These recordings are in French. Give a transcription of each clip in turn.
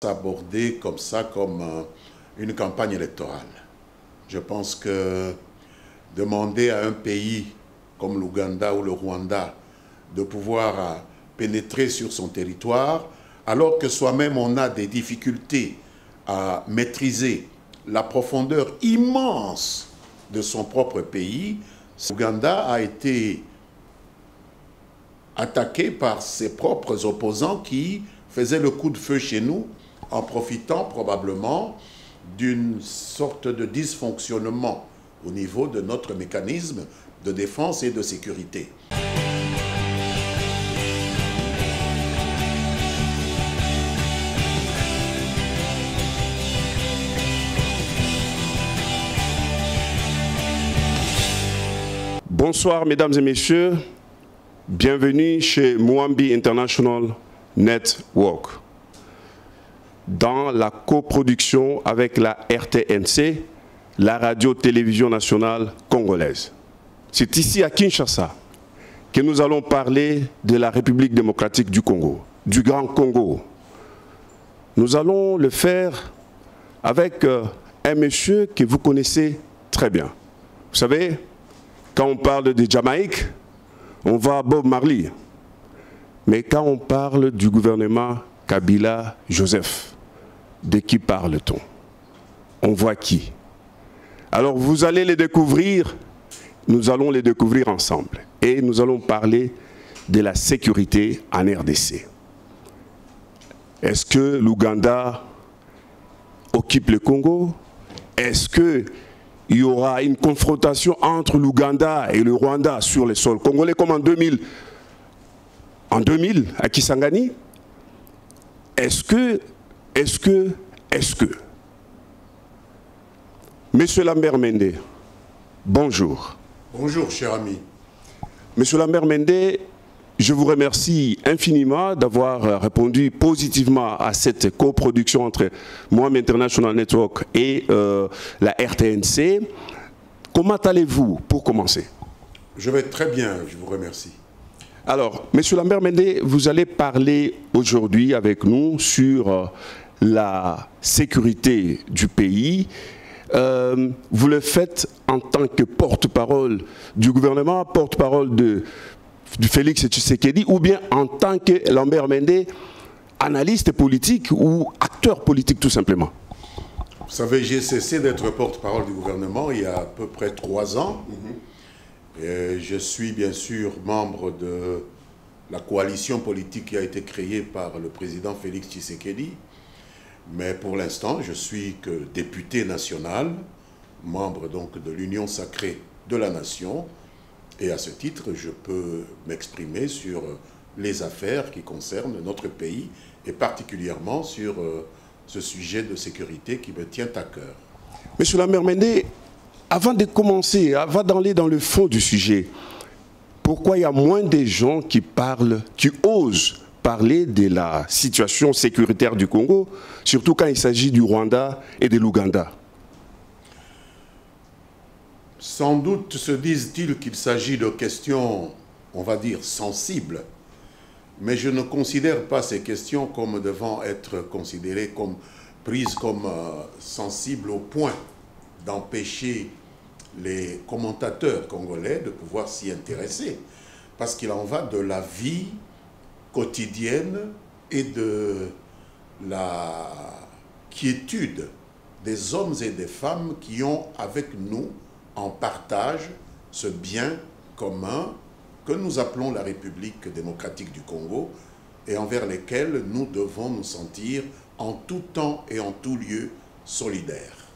Aborder comme ça, comme une campagne électorale. Je pense que demander à un pays comme l'Ouganda ou le Rwanda de pouvoir pénétrer sur son territoire, alors que soi-même on a des difficultés à maîtriser la profondeur immense de son propre pays, l'Ouganda a été attaqué par ses propres opposants qui faisaient le coup de feu chez nous, en profitant probablement d'une sorte de dysfonctionnement au niveau de notre mécanisme de défense et de sécurité. Bonsoir mesdames et messieurs, bienvenue chez Mwambi International Network. Dans la coproduction avec la RTNC, la radio-télévision nationale congolaise. C'est ici à Kinshasa que nous allons parler de la République démocratique du Congo, du Grand Congo. Nous allons le faire avec un monsieur que vous connaissez très bien. Vous savez, quand on parle de Jamaïque, on va à Bob Marley. Mais quand on parle du gouvernement Kabila Joseph, de qui parle-t-on? On voit qui? Alors vous allez les découvrir, nous allons les découvrir ensemble. Et nous allons parler de la sécurité en RDC. Est-ce que l'Ouganda occupe le Congo? Est-ce qu'il y aura une confrontation entre l'Ouganda et le Rwanda sur les sols congolais comme en 2000 à Kisangani? Est-ce que Monsieur Lambert Mende, bonjour. Bonjour, cher ami. Monsieur Lambert Mende, je vous remercie infiniment d'avoir répondu positivement à cette coproduction entre Mwambi International Network et la RTNC. Comment allez-vous pour commencer? Je vais très bien, je vous remercie. Alors, Monsieur Lambert Mende, vous allez parler aujourd'hui avec nous sur la sécurité du pays. Vous le faites en tant que porte-parole du gouvernement, porte-parole du Félix Tshisekedi, ou bien en tant que Lambert Mende, analyste politique ou acteur politique tout simplement? Vous savez, j'ai cessé d'être porte-parole du gouvernement il y a à peu près 3 ans. Et je suis bien sûr membre de la coalition politique qui a été créée par le président Félix Tshisekedi. Mais pour l'instant, je suis que député national, membre donc de l'Union sacrée de la nation. Et à ce titre, je peux m'exprimer sur les affaires qui concernent notre pays et particulièrement sur ce sujet de sécurité qui me tient à cœur. Monsieur Lambert Mende, avant de commencer, avant d'aller dans le fond du sujet, pourquoi il y a moins de gens qui parlent, qui osent parler de la situation sécuritaire du Congo, surtout quand il s'agit du Rwanda et de l'Ouganda? Sans doute se disent-ils qu'il s'agit de questions, on va dire, sensibles, mais je ne considère pas ces questions comme devant être considérées comme prises comme sensibles au point d'empêcher les commentateurs congolais de pouvoir s'y intéresser, parce qu'il en va de la vie quotidienne et de la quiétude des hommes et des femmes qui ont avec nous en partage ce bien commun que nous appelons la République démocratique du Congo et envers lesquels nous devons nous sentir en tout temps et en tout lieu solidaires.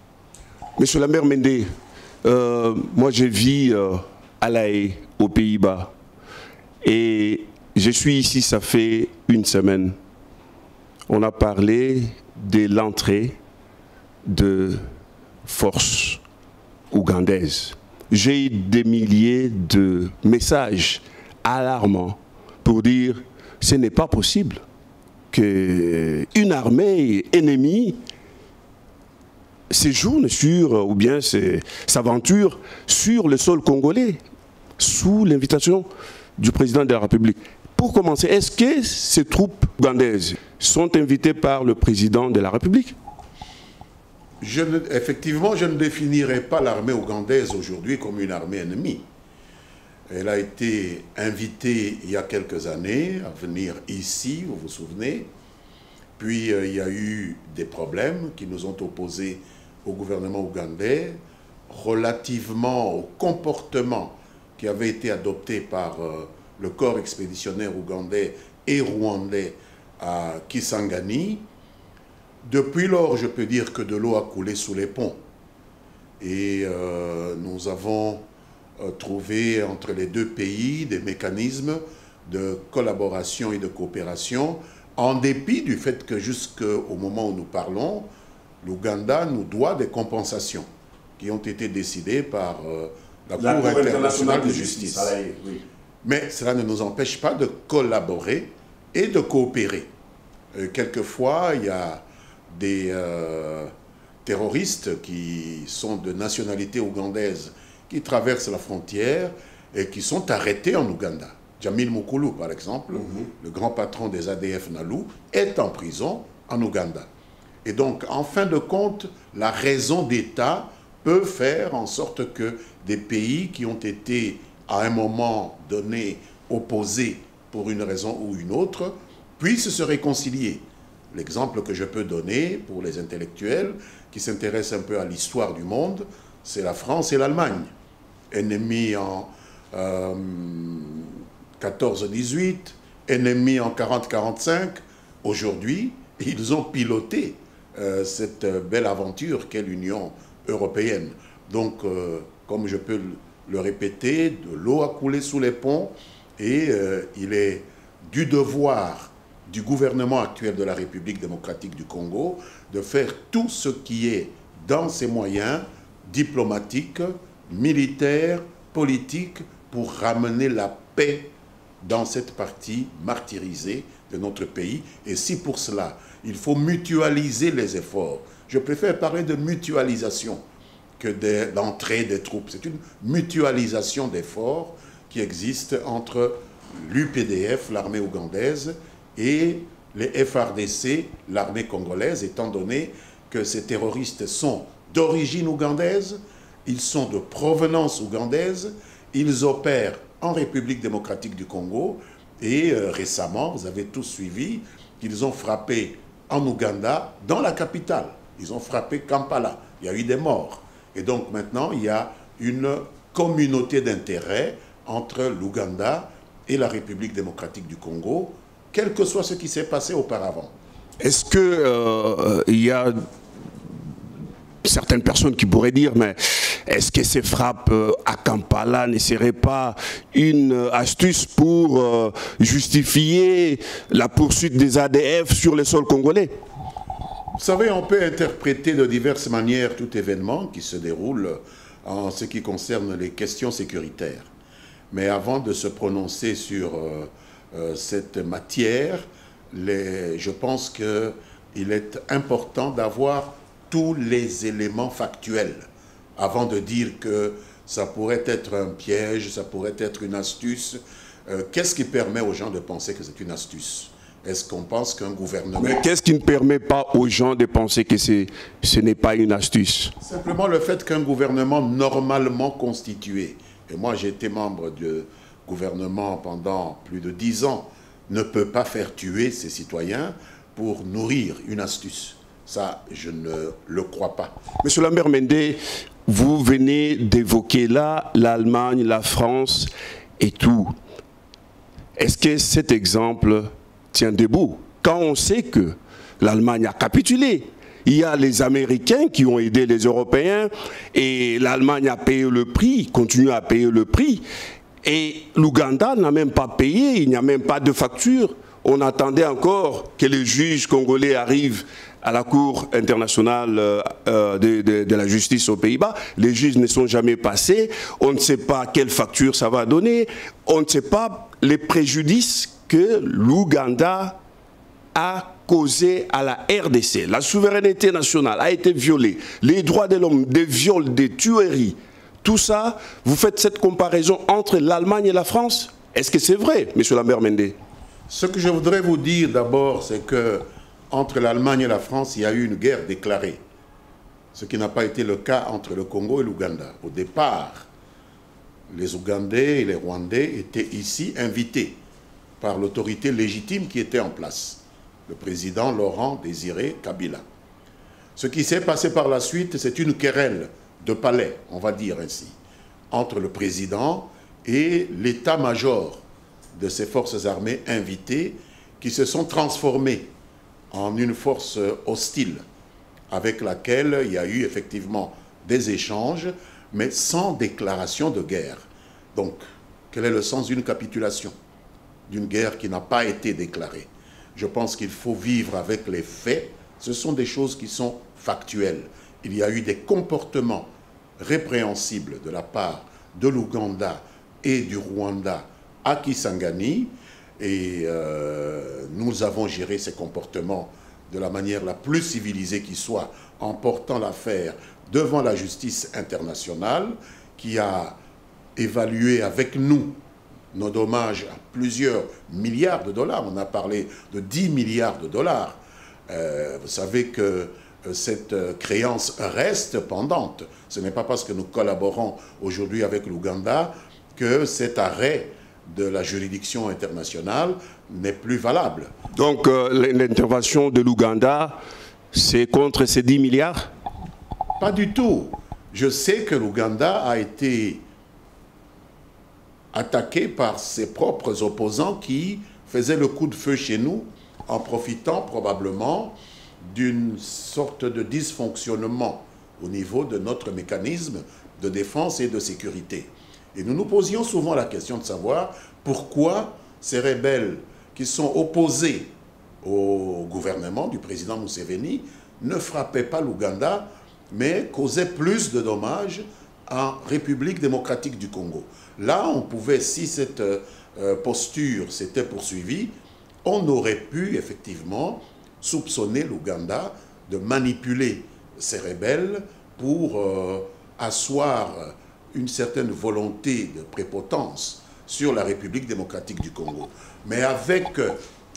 Monsieur Lambert Mende, moi je vis à La Haye, aux Pays-Bas, et je suis ici, ça fait une semaine. On a parlé de l'entrée de forces ougandaises. J'ai eu des milliers de messages alarmants pour dire que ce n'est pas possible qu'une armée ennemie séjourne sur, ou bien s'aventure sur le sol congolais, sous l'invitation du président de la République. Pour commencer, est-ce que ces troupes ougandaises sont invitées par le président de la République? Effectivement, je ne définirais pas l'armée ougandaise aujourd'hui comme une armée ennemie. Elle a été invitée il y a quelques années à venir ici, vous vous souvenez. Puis il y a eu des problèmes qui nous ont opposés au gouvernement ougandais relativement au comportement qui avait été adopté par le corps expéditionnaire ougandais et rwandais à Kisangani. Depuis lors, je peux dire que de l'eau a coulé sous les ponts. Et nous avons trouvé entre les deux pays des mécanismes de collaboration et de coopération, en dépit du fait que jusqu'au moment où nous parlons, l'Ouganda nous doit des compensations qui ont été décidées par la Cour internationale de justice. Oui. Mais cela ne nous empêche pas de collaborer et de coopérer. Quelquefois, il y a des terroristes qui sont de nationalité ougandaise qui traversent la frontière et qui sont arrêtés en Ouganda. Jamil Mukulu, par exemple, le grand patron des ADF Nalu, est en prison en Ouganda. Et donc, en fin de compte, la raison d'État peut faire en sorte que des pays qui ont été, à un moment donné, opposés pour une raison ou une autre, puissent se réconcilier. L'exemple que je peux donner pour les intellectuels qui s'intéressent un peu à l'histoire du monde, c'est la France et l'Allemagne. Ennemis en 14-18, ennemis en 40-45. Aujourd'hui, ils ont piloté cette belle aventure qu'est l'Union européenne. Donc, comme je peux le répéter, de l'eau a coulé sous les ponts et il est du devoir du gouvernement actuel de la République démocratique du Congo de faire tout ce qui est dans ses moyens diplomatiques, militaires, politiques, pour ramener la paix dans cette partie martyrisée de notre pays. Et si pour cela, il faut mutualiser les efforts, je préfère parler de mutualisation que d'entrée des troupes. C'est une mutualisation d'efforts qui existe entre l'UPDF, l'armée ougandaise, et les FARDC, l'armée congolaise, étant donné que ces terroristes sont d'origine ougandaise, ils sont de provenance ougandaise, ils opèrent en République démocratique du Congo, et récemment, vous avez tous suivi, qu'ils ont frappé en Ouganda, dans la capitale. Ils ont frappé Kampala. Il y a eu des morts. Et donc maintenant, il y a une communauté d'intérêt entre l'Ouganda et la République démocratique du Congo, quel que soit ce qui s'est passé auparavant. Est-ce qu'il y a certaines personnes qui pourraient dire, mais est-ce que ces frappes à Kampala ne seraient pas une astuce pour justifier la poursuite des ADF sur le sol congolais? Vous savez, on peut interpréter de diverses manières tout événement qui se déroule en ce qui concerne les questions sécuritaires. Mais avant de se prononcer sur cette matière, je pense qu'il est important d'avoir tous les éléments factuels avant de dire que ça pourrait être un piège, ça pourrait être une astuce. Qu'est-ce qui permet aux gens de penser que c'est une astuce? Est-ce qu'on pense qu'un gouvernement... Mais qu'est-ce qui ne permet pas aux gens de penser que ce n'est pas une astuce? Simplement le fait qu'un gouvernement normalement constitué, et moi j'ai été membre du gouvernement pendant plus de 10 ans, ne peut pas faire tuer ses citoyens pour nourrir une astuce. Ça, je ne le crois pas. Monsieur Lambert Mende, vous venez d'évoquer là l'Allemagne, la France et tout. Est-ce que cet exemple tient debout? Quand on sait que l'Allemagne a capitulé, il y a les Américains qui ont aidé les Européens et l'Allemagne a payé le prix, continue à payer le prix. Et l'Ouganda n'a même pas payé, il n'y a même pas de facture. On attendait encore que les juges congolais arrivent à la Cour internationale de la justice aux Pays-Bas. Les juges ne sont jamais passés. On ne sait pas quelle facture ça va donner. On ne sait pas les préjudices que l'Ouganda a causé à la RDC. La souveraineté nationale a été violée. Les droits de l'homme, des viols, des tueries. Tout ça, vous faites cette comparaison entre l'Allemagne et la France? Est-ce que c'est vrai, M. Lambert Mende? Ce que je voudrais vous dire d'abord, c'est que entre l'Allemagne et la France, il y a eu une guerre déclarée. Ce qui n'a pas été le cas entre le Congo et l'Ouganda. Au départ, les Ougandais et les Rwandais étaient ici invités par l'autorité légitime qui était en place, le président Laurent Désiré Kabila. Ce qui s'est passé par la suite, c'est une querelle de palais, on va dire ainsi, entre le président et l'état-major de ces forces armées invitées qui se sont transformées en une force hostile avec laquelle il y a eu effectivement des échanges, mais sans déclaration de guerre. Donc, quel est le sens d'une capitulation, d'une guerre qui n'a pas été déclarée? Je pense qu'il faut vivre avec les faits. Ce sont des choses qui sont factuelles. Il y a eu des comportements répréhensibles de la part de l'Ouganda et du Rwanda à Kisangani, et nous avons géré ces comportements de la manière la plus civilisée qui soit, en portant l'affaire devant la justice internationale, qui a évalué avec nous nos dommages à plusieurs milliards de dollars. On a parlé de 10 milliards de dollars. Vous savez que cette créance reste pendante. Ce n'est pas parce que nous collaborons aujourd'hui avec l'Ouganda que cet arrêt de la juridiction internationale n'est plus valable. Donc l'intervention de l'Ouganda, c'est contre ces 10 milliards? Pas du tout. Je sais que l'Ouganda a été attaqué par ses propres opposants qui faisaient le coup de feu chez nous en profitant probablement d'une sorte de dysfonctionnement au niveau de notre mécanisme de défense et de sécurité. Et nous nous posions souvent la question de savoir pourquoi ces rebelles qui sont opposés au gouvernement du président Museveni ne frappaient pas l'Ouganda, mais causaient plus de dommages en République démocratique du Congo. Là, on pouvait, si cette posture s'était poursuivie, on aurait pu effectivement soupçonner l'Ouganda de manipuler ces rebelles pour asseoir une certaine volonté de prépotence sur la République démocratique du Congo. Mais avec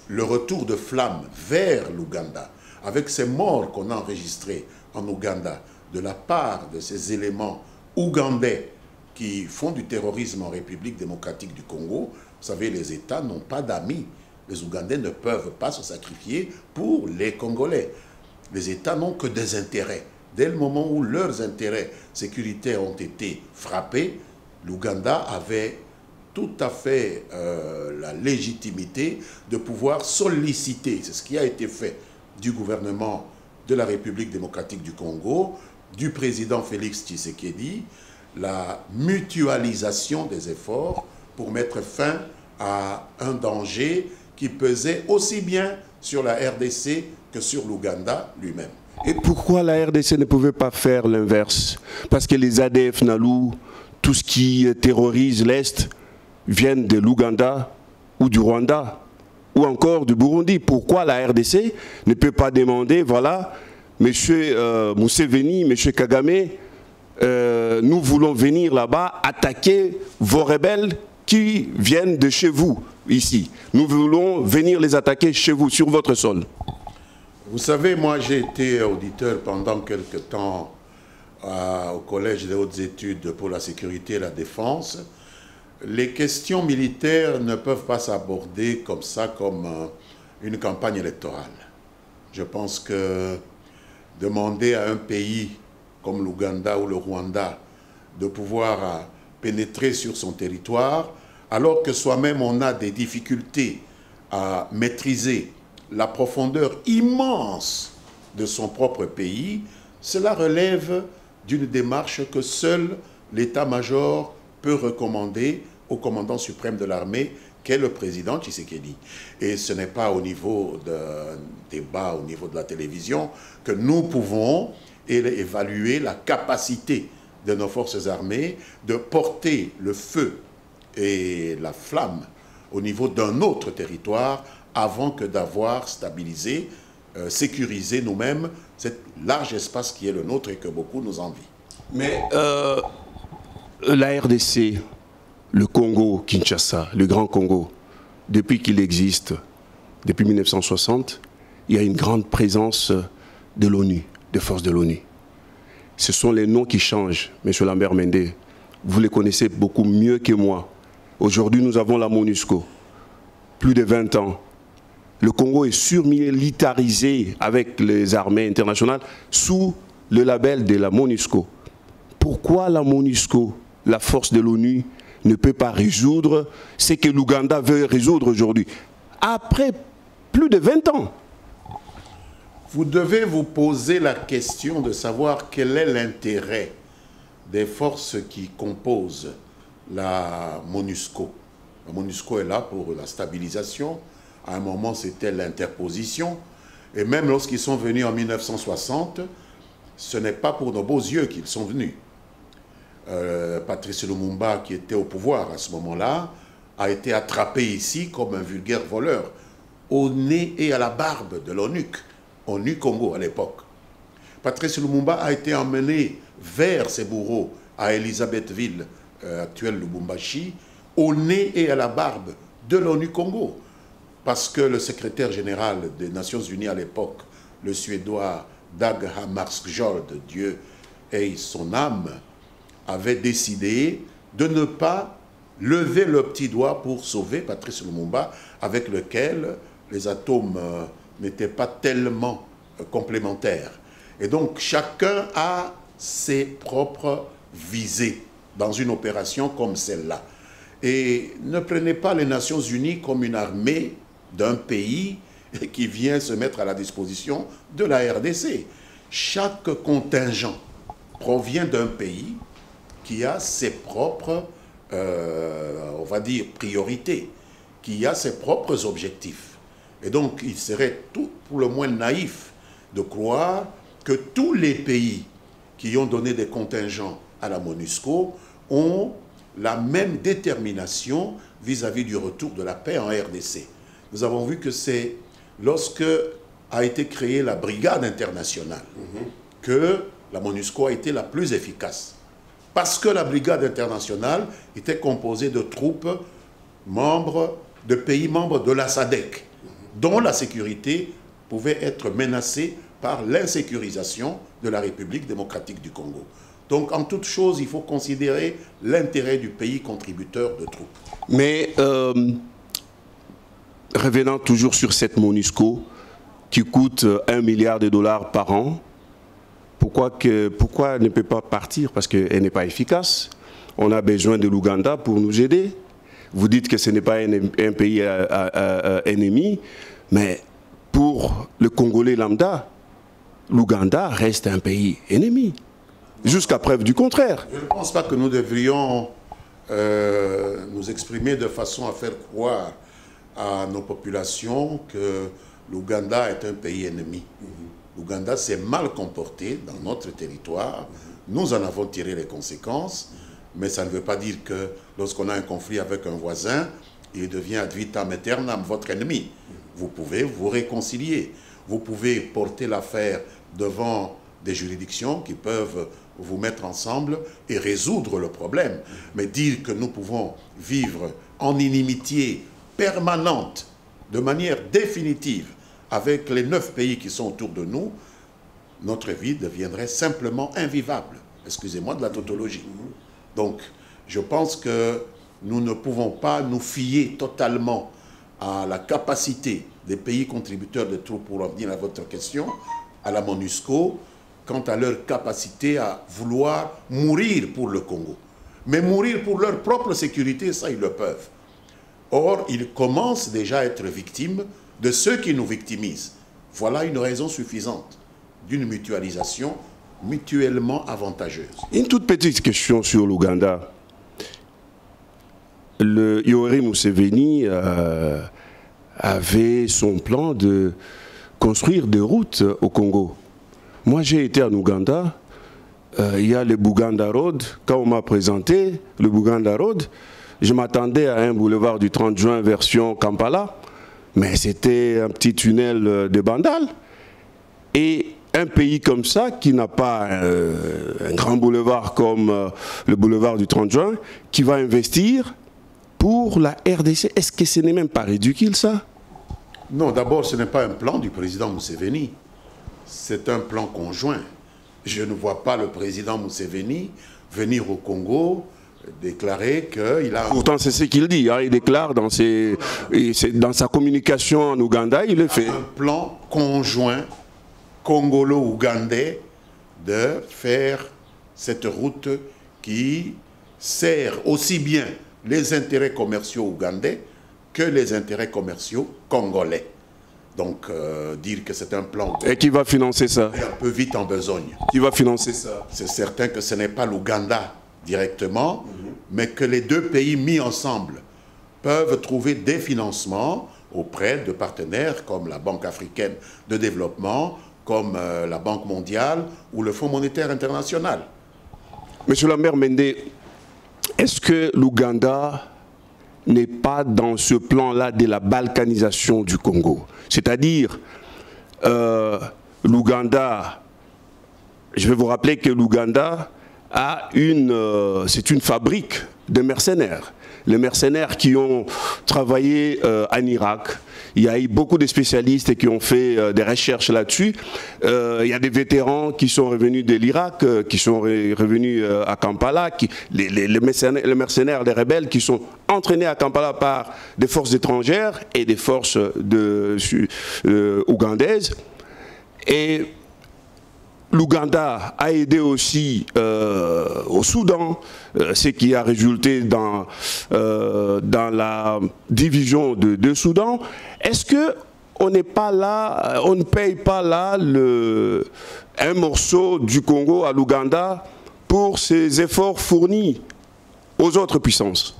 le retour de flamme vers l'Ouganda, avec ces morts qu'on a enregistrés en Ouganda, de la part de ces éléments ougandais qui font du terrorisme en République démocratique du Congo, vous savez, les États n'ont pas d'amis. Les Ougandais ne peuvent pas se sacrifier pour les Congolais. Les États n'ont que des intérêts. Dès le moment où leurs intérêts sécuritaires ont été frappés, l'Ouganda avait tout à fait la légitimité de pouvoir solliciter, c'est ce qui a été fait du gouvernement de la République démocratique du Congo, du président Félix Tshisekedi, la mutualisation des efforts pour mettre fin à un danger qui pesait aussi bien sur la RDC que sur l'Ouganda lui-même. Et pourquoi la RDC ne pouvait pas faire l'inverse? Parce que les ADF Nalu, tout ce qui terrorise l'Est, viennent de l'Ouganda ou du Rwanda ou encore du Burundi. Pourquoi la RDC ne peut pas demander, voilà, M. Museveni, M. Kagame, nous voulons venir là-bas attaquer vos rebelles qui viennent de chez vous, ici. Nous voulons venir les attaquer chez vous, sur votre sol. Vous savez, moi j'ai été auditeur pendant quelque temps au Collège des hautes études pour la sécurité et la défense. Les questions militaires ne peuvent pas s'aborder comme ça, comme une campagne électorale. Je pense que demander à un pays comme l'Ouganda ou le Rwanda de pouvoir pénétrer sur son territoire, alors que soi-même on a des difficultés à maîtriser la profondeur immense de son propre pays, cela relève d'une démarche que seul l'état-major peut recommander au commandant suprême de l'armée, qu'est le président Tshisekedi. Et ce n'est pas au niveau d'un débat, au niveau de la télévision, que nous pouvons évaluer la capacité de nos forces armées de porter le feu et la flamme au niveau d'un autre territoire avant que d'avoir stabilisé, sécurisé nous-mêmes cet large espace qui est le nôtre et que beaucoup nous envient. Mais la RDC, le Congo, Kinshasa, le Grand Congo, depuis qu'il existe, depuis 1960, il y a une grande présence de l'ONU, des forces de l'ONU. Ce sont les noms qui changent, M. Lambert Mende. Vous les connaissez beaucoup mieux que moi. Aujourd'hui, nous avons la MONUSCO. Plus de 20 ans. Le Congo est surmilitarisé avec les armées internationales sous le label de la MONUSCO. Pourquoi la MONUSCO, la force de l'ONU, ne peut pas résoudre ce que l'Ouganda veut résoudre aujourd'hui, après plus de 20 ans? Vous devez vous poser la question de savoir quel est l'intérêt des forces qui composent la MONUSCO. La MONUSCO est là pour la stabilisation. À un moment, c'était l'interposition. Et même lorsqu'ils sont venus en 1960, ce n'est pas pour nos beaux yeux qu'ils sont venus. Patrice Lumumba, qui était au pouvoir à ce moment-là, a été attrapé ici comme un vulgaire voleur, au nez et à la barbe de l'ONUC, ONU Congo à l'époque. Patrice Lumumba a été emmené vers ses bourreaux à Elisabethville, actuelle Lubumbashi, au nez et à la barbe de l'ONU Congo. Parce que le secrétaire général des Nations Unies à l'époque, le Suédois Dag Hammarskjöld, Dieu ait son âme, avait décidé de ne pas lever le petit doigt pour sauver Patrice Lumumba, avec lequel les atomes n'étaient pas tellement complémentaires. Et donc chacun a ses propres visées dans une opération comme celle-là. Et ne prenez pas les Nations Unies comme une armée d'un pays qui vient se mettre à la disposition de la RDC. Chaque contingent provient d'un pays qui a ses propres, on va dire, priorités, qui a ses propres objectifs. Et donc, il serait tout pour le moins naïf de croire que tous les pays qui ont donné des contingents à la MONUSCO ont la même détermination vis-à-vis du retour de la paix en RDC. Nous avons vu que c'est lorsque a été créée la brigade internationale que la MONUSCO a été la plus efficace. Parce que la brigade internationale était composée de troupes membres de pays membres de la SADC, dont la sécurité pouvait être menacée par l'insécurisation de la République démocratique du Congo. Donc, en toute chose, il faut considérer l'intérêt du pays contributeur de troupes. Mais, revenant toujours sur cette MONUSCO, qui coûte 1 milliard de dollars par an, pourquoi elle ne peut pas partir? Parce qu'elle n'est pas efficace. On a besoin de l'Ouganda pour nous aider. Vous dites que ce n'est pas un pays ennemi, mais pour le Congolais lambda, l'Ouganda reste un pays ennemi, jusqu'à preuve du contraire. Je ne pense pas que nous devrions nous exprimer de façon à faire croire à nos populations que l'Ouganda est un pays ennemi. L'Ouganda s'est mal comporté dans notre territoire. Nous en avons tiré les conséquences, mais ça ne veut pas dire que lorsqu'on a un conflit avec un voisin, il devient ad vitam aeternam votre ennemi. Vous pouvez vous réconcilier. Vous pouvez porter l'affaire devant des juridictions qui peuvent vous mettre ensemble et résoudre le problème. Mais dire que nous pouvons vivre en inimitié permanente, de manière définitive, avec les 9 pays qui sont autour de nous, notre vie deviendrait simplement invivable. Excusez-moi de la tautologie. Donc, je pense que nous ne pouvons pas nous fier totalement à la capacité des pays contributeurs de troupes, pour revenir à votre question, à la MONUSCO, quant à leur capacité à vouloir mourir pour le Congo. Mais mourir pour leur propre sécurité, ça, ils le peuvent. Or, ils commencent déjà à être victimes de ceux qui nous victimisent. Voilà une raison suffisante d'une mutualisation mutuellement avantageuse. Une toute petite question sur l'Ouganda. Le Yoweri Museveni avait son plan de construire des routes au Congo. Moi, j'ai été en Ouganda. Il y a le Buganda Road. Quand on m'a présenté le Buganda Road, je m'attendais à un boulevard du 30 juin version Kampala, mais c'était un petit tunnel de Bandal. Et un pays comme ça, qui n'a pas un grand boulevard comme le boulevard du 30 juin, qui va investir pour la RDC. Est-ce que ce n'est même pas ridicule, ça? Non, d'abord, ce n'est pas un plan du président Museveni. C'est un plan conjoint. Je ne vois pas le président Museveni venir au Congo déclarer qu'il a... Pourtant, c'est ce qu'il dit. Hein. Il déclare dans sa communication en Ouganda, il le fait. Un plan conjoint congolo-ougandais de faire cette route qui sert aussi bien les intérêts commerciaux ougandais que les intérêts commerciaux congolais. Donc, dire que c'est un plan... Et qui va financer ça? Un peu vite en besogne. Qui va financer ça? C'est certain que ce n'est pas l'Ouganda directement, mais que les deux pays mis ensemble peuvent trouver des financements auprès de partenaires comme la Banque africaine de développement, comme la Banque mondiale ou le Fonds monétaire international. Monsieur Lambert Mende, est-ce que l'Ouganda n'est pas dans ce plan-là de la balkanisation du Congo? C'est-à-dire, l'Ouganda, je vais vous rappeler que l'Ouganda c'est une fabrique de mercenaires. Les mercenaires qui ont travaillé en Irak. Il y a eu beaucoup de spécialistes qui ont fait des recherches là-dessus. Il y a des vétérans qui sont revenus de l'Irak, qui sont revenus à Kampala, les mercenaires, les rebelles qui sont entraînés à Kampala par des forces étrangères et des forces ougandaises. Et l'Ouganda a aidé aussi au Soudan, ce qui a résulté dans la division de Soudan. Est-ce qu'on n'est pas là, on ne paye pas là un morceau du Congo à l'Ouganda pour ses efforts fournis aux autres puissances?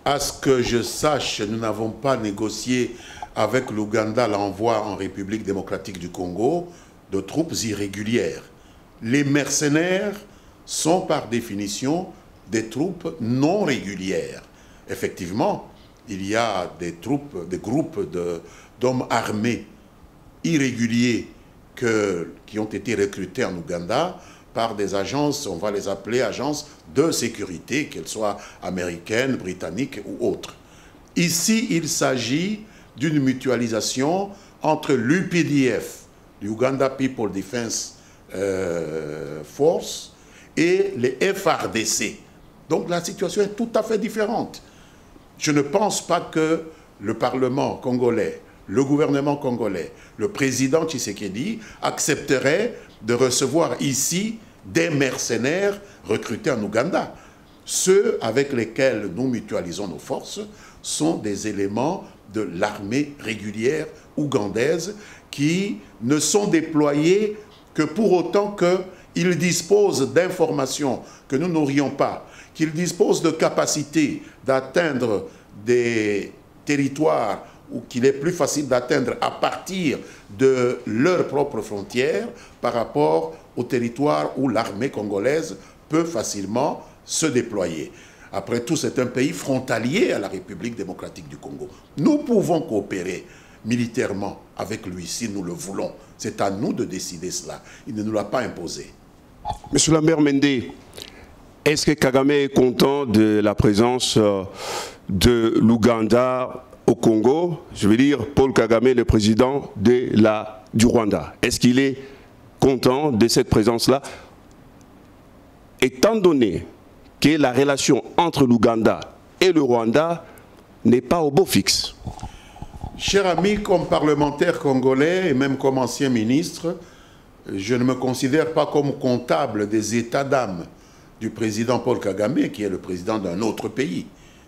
À ce que je sache, nous n'avons pas négocié avec l'Ouganda l'envoi en République démocratique du Congo de troupes irrégulières. Les mercenaires sont par définition des troupes non régulières. Effectivement, il y a des groupes d'hommes armés irréguliers qui ont été recrutés en Ouganda par des agences, on va les appeler agences de sécurité, qu'elles soient américaines, britanniques ou autres. Ici, il s'agit d'une mutualisation entre l'UPDF, l'Uganda People Defense Force, et les FRDC. Donc la situation est tout à fait différente. Je ne pense pas que le Parlement congolais, le gouvernement congolais, le président Tshisekedi accepterait de recevoir ici des mercenaires recrutés en Ouganda. Ceux avec lesquels nous mutualisons nos forces sont des éléments de l'armée régulière ougandaise qui ne sont déployés que pour autant qu'ils disposent d'informations que nous n'aurions pas, qu'ils disposent de capacités d'atteindre des territoires ou qu'il est plus facile d'atteindre à partir de leurs propres frontières par rapport aux territoires où l'armée congolaise peut facilement se déployer. Après tout, c'est un pays frontalier à la République démocratique du Congo. Nous pouvons coopérer militairement avec lui si nous le voulons. C'est à nous de décider cela. Il ne nous l'a pas imposé. Monsieur Lambert Mende, est-ce que Kagame est content de la présence de l'Ouganda au Congo? Je veux dire, Paul Kagame, le président du Rwanda. Est-ce qu'il est content de cette présence-là? Étant donné que la relation entre l'Ouganda et le Rwanda n'est pas au beau fixe. Cher ami, comme parlementaire congolais et même comme ancien ministre, je ne me considère pas comme comptable des états d'âme du président Paul Kagame, qui est le président d'un autre pays.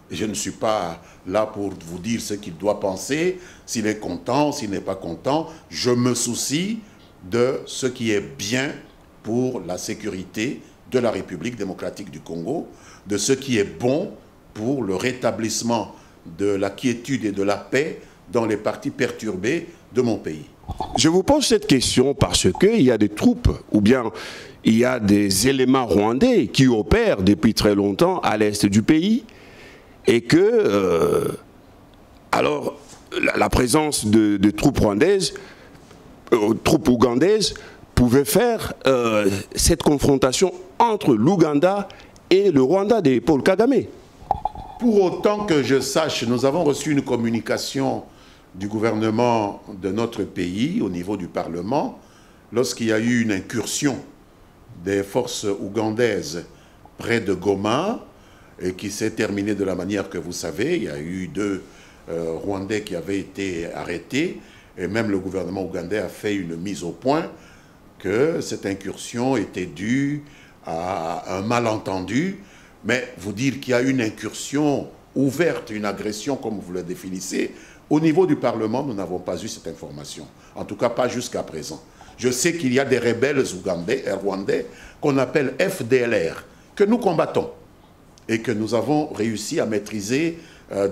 Je ne suis pas là pour vous dire ce qu'il doit penser, s'il est content, s'il n'est pas content. Je me soucie de ce qui est bien pour la sécurité de la République démocratique du Congo, de ce qui est bon pour le rétablissement de la quiétude et de la paix dans les parties perturbées de mon pays. Je vous pose cette question parce qu'il y a des troupes ou bien il y a des éléments rwandais qui opèrent depuis très longtemps à l'est du pays et que alors la présence de troupes rwandaises, troupes ougandaises pouvait faire cette confrontation entre l'Ouganda et le Rwanda de Paul Kagame. Pour autant que je sache, nous avons reçu une communication du gouvernement de notre pays au niveau du Parlement lorsqu'il y a eu une incursion des forces ougandaises près de Goma et qui s'est terminée de la manière que vous savez. Il y a eu 2 Rwandais qui avaient été arrêtés et même le gouvernement ougandais a fait une mise au point que cette incursion était due à un malentendu. Mais vous dire qu'il y a une incursion ouverte, une agression comme vous le définissez, au niveau du Parlement, nous n'avons pas eu cette information. En tout cas, pas jusqu'à présent. Je sais qu'il y a des rebelles ougandais et rwandais qu'on appelle FDLR, que nous combattons et que nous avons réussi à maîtriser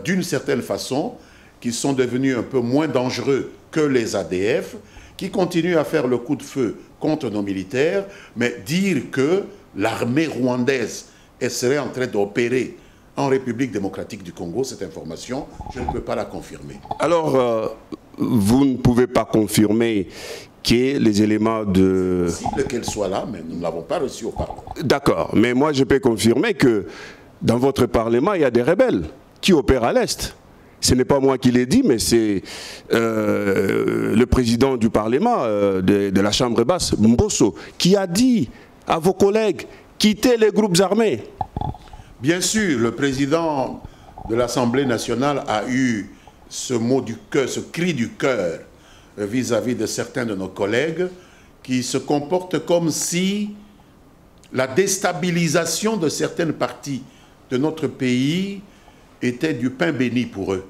d'une certaine façon, qui sont devenus un peu moins dangereux que les ADF, qui continuent à faire le coup de feu contre nos militaires, mais dire que l'armée rwandaise serait en train d'opérer en République démocratique du Congo, cette information, je ne peux pas la confirmer. Alors, vous ne pouvez pas confirmer que les éléments de... C'est possible qu'elle soit là, mais nous ne l'avons pas reçue au Parlement. D'accord, mais moi je peux confirmer que dans votre Parlement, il y a des rebelles qui opèrent à l'Est. Ce n'est pas moi qui l'ai dit, mais c'est le président du Parlement, de la Chambre basse, Mbosso, qui a dit à vos collègues, quittez les groupes armés. Bien sûr, le président de l'Assemblée nationale a eu ce mot du cœur, ce cri du cœur vis-à-vis de certains de nos collègues qui se comportent comme si la déstabilisation de certaines parties de notre pays était du pain béni pour eux.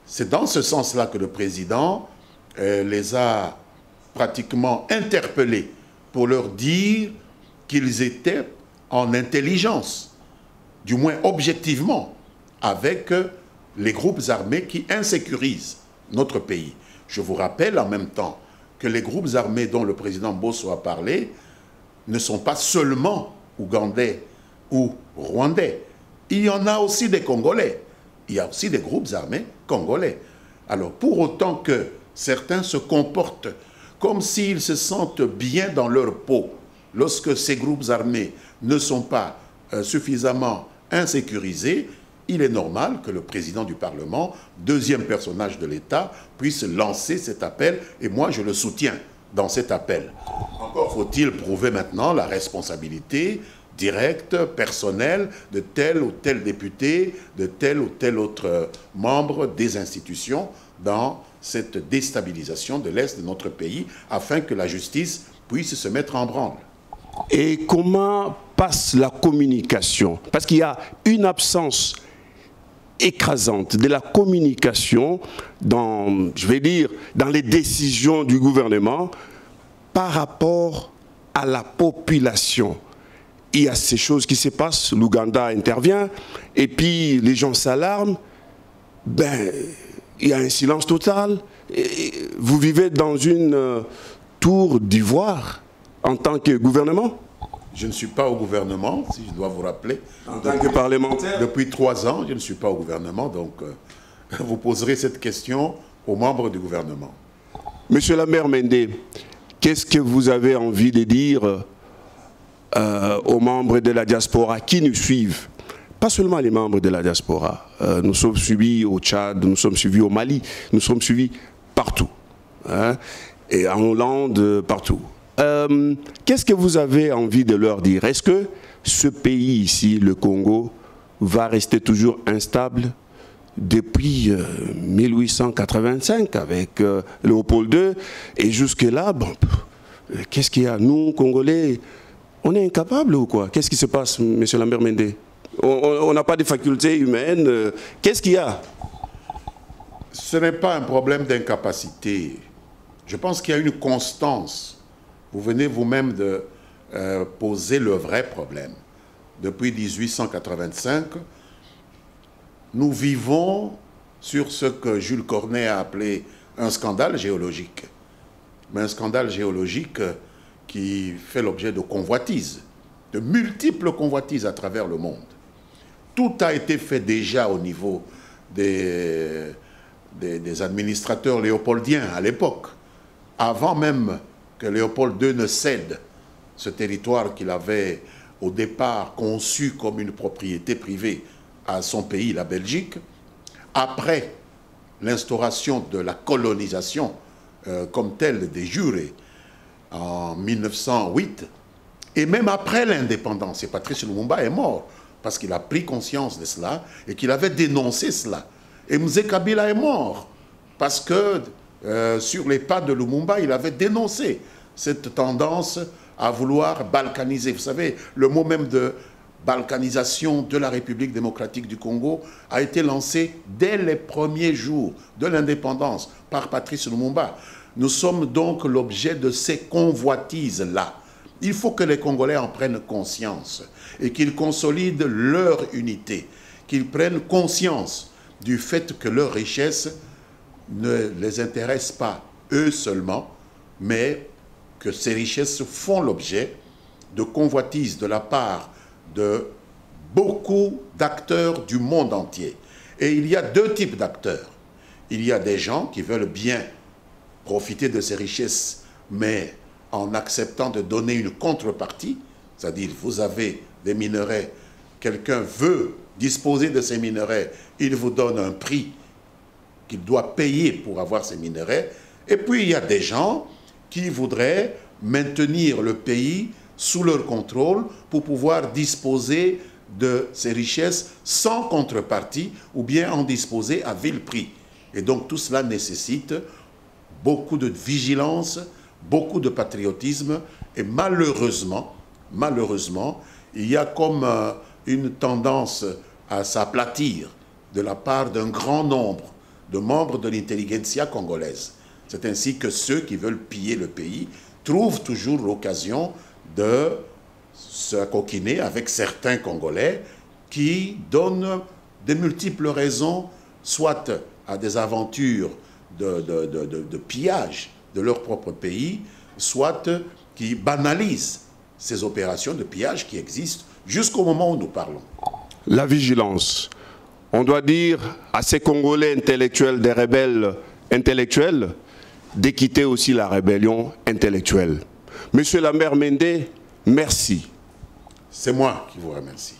C'est dans ce sens-là que le président les a pratiquement interpellés pour leur dire qu'ils étaient en intelligence, du moins objectivement, avec les groupes armés qui insécurisent notre pays. Je vous rappelle en même temps que les groupes armés dont le président Mbosso a parlé ne sont pas seulement ougandais ou rwandais. Il y en a aussi des Congolais. Il y a aussi des groupes armés congolais. Alors, pour autant que certains se comportent comme s'ils se sentent bien dans leur peau lorsque ces groupes armés ne sont pas suffisamment insécurisés, il est normal que le président du Parlement, deuxième personnage de l'État, puisse lancer cet appel, et moi je le soutiens dans cet appel. Encore faut-il prouver maintenant la responsabilité directe, personnelle, de tel ou tel député, de tel ou tel autre membre des institutions dans cette déstabilisation de l'Est de notre pays, afin que la justice puisse se mettre en branle. Et comment passe la communication? Parce qu'il y a une absence écrasante de la communication dans, je vais dire, dans les décisions du gouvernement par rapport à la population. Il y a ces choses qui se passent, l'Ouganda intervient, et puis les gens s'alarment, ben, il y a un silence total. Et vous vivez dans une tour d'ivoire en tant que gouvernement? Je ne suis pas au gouvernement, si je dois vous rappeler. En tant que parlementaire? Depuis 3 ans, je ne suis pas au gouvernement, donc vous poserez cette question aux membres du gouvernement. Monsieur Lambert Mende, qu'est-ce que vous avez envie de dire aux membres de la diaspora qui nous suivent? Pas seulement les membres de la diaspora. Nous sommes suivis au Tchad, nous sommes suivis au Mali, nous sommes suivis partout. Hein, et en Hollande, partout. Qu'est-ce que vous avez envie de leur dire? Est-ce que ce pays ici, le Congo, va rester toujours instable depuis 1885 avec Léopold II et jusque-là, bon, qu'est-ce qu'il y a? Nous, Congolais, on est incapables ou quoi? Qu'est-ce qui se passe, M. Lambert Mende? On n'a pas de facultés humaines. Qu'est-ce qu'il y a? Ce n'est pas un problème d'incapacité. Je pense qu'il y a une constance. Vous venez vous-même de poser le vrai problème. Depuis 1885, nous vivons sur ce que Jules Cornet a appelé un scandale géologique. Mais un scandale géologique qui fait l'objet de convoitises, de multiples convoitises à travers le monde. Tout a été fait déjà au niveau des administrateurs léopoldiens à l'époque, avant même que Léopold II ne cède ce territoire qu'il avait au départ conçu comme une propriété privée à son pays, la Belgique, après l'instauration de la colonisation comme telle des jurés en 1908, et même après l'indépendance. Et Patrice Lumumba est mort parce qu'il a pris conscience de cela et qu'il avait dénoncé cela. Et Mzee Kabila est mort parce que sur les pas de Lumumba, il avait dénoncé cette tendance à vouloir balkaniser. Vous savez, le mot même de balkanisation de la République démocratique du Congo a été lancé dès les premiers jours de l'indépendance par Patrice Lumumba. Nous sommes donc l'objet de ces convoitises-là. Il faut que les Congolais en prennent conscience et qu'ils consolident leur unité, qu'ils prennent conscience du fait que leur richesse ne les intéresse pas eux seulement, mais que ces richesses font l'objet de convoitises de la part de beaucoup d'acteurs du monde entier. Et il y a deux types d'acteurs. Il y a des gens qui veulent bien profiter de ces richesses, mais en acceptant de donner une contrepartie, c'est-à-dire vous avez des minerais, quelqu'un veut disposer de ces minerais, il vous donne un prix qu'il doit payer pour avoir ces minerais. Et puis il y a des gens qui voudraient maintenir le pays sous leur contrôle pour pouvoir disposer de ces richesses sans contrepartie ou bien en disposer à vil prix. Et donc tout cela nécessite beaucoup de vigilance, beaucoup de patriotisme et malheureusement, il y a comme une tendance à s'aplatir de la part d'un grand nombre de membres de l'intelligentsia congolaise. C'est ainsi que ceux qui veulent piller le pays trouvent toujours l'occasion de se coquiner avec certains Congolais qui donnent de multiples raisons, soit à des aventures de pillage de leur propre pays, soit qui banalisent ces opérations de pillage qui existent jusqu'au moment où nous parlons. La vigilance. On doit dire à ces Congolais intellectuels, des rebelles intellectuels, de quitter aussi la rébellion intellectuelle. Monsieur Lambert Mende, merci. C'est moi qui vous remercie.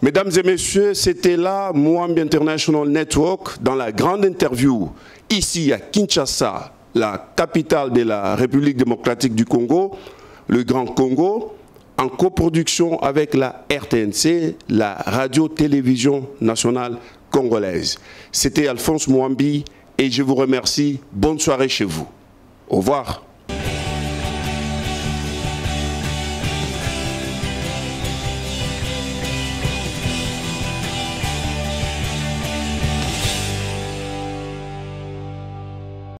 Mesdames et messieurs, c'était là Mwambi International Network dans la grande interview ici à Kinshasa, la capitale de la République démocratique du Congo, le Grand Congo, en coproduction avec la RTNC, la radio-télévision nationale congolaise. C'était Alphonse Mwambi et je vous remercie. Bonne soirée chez vous. Au revoir.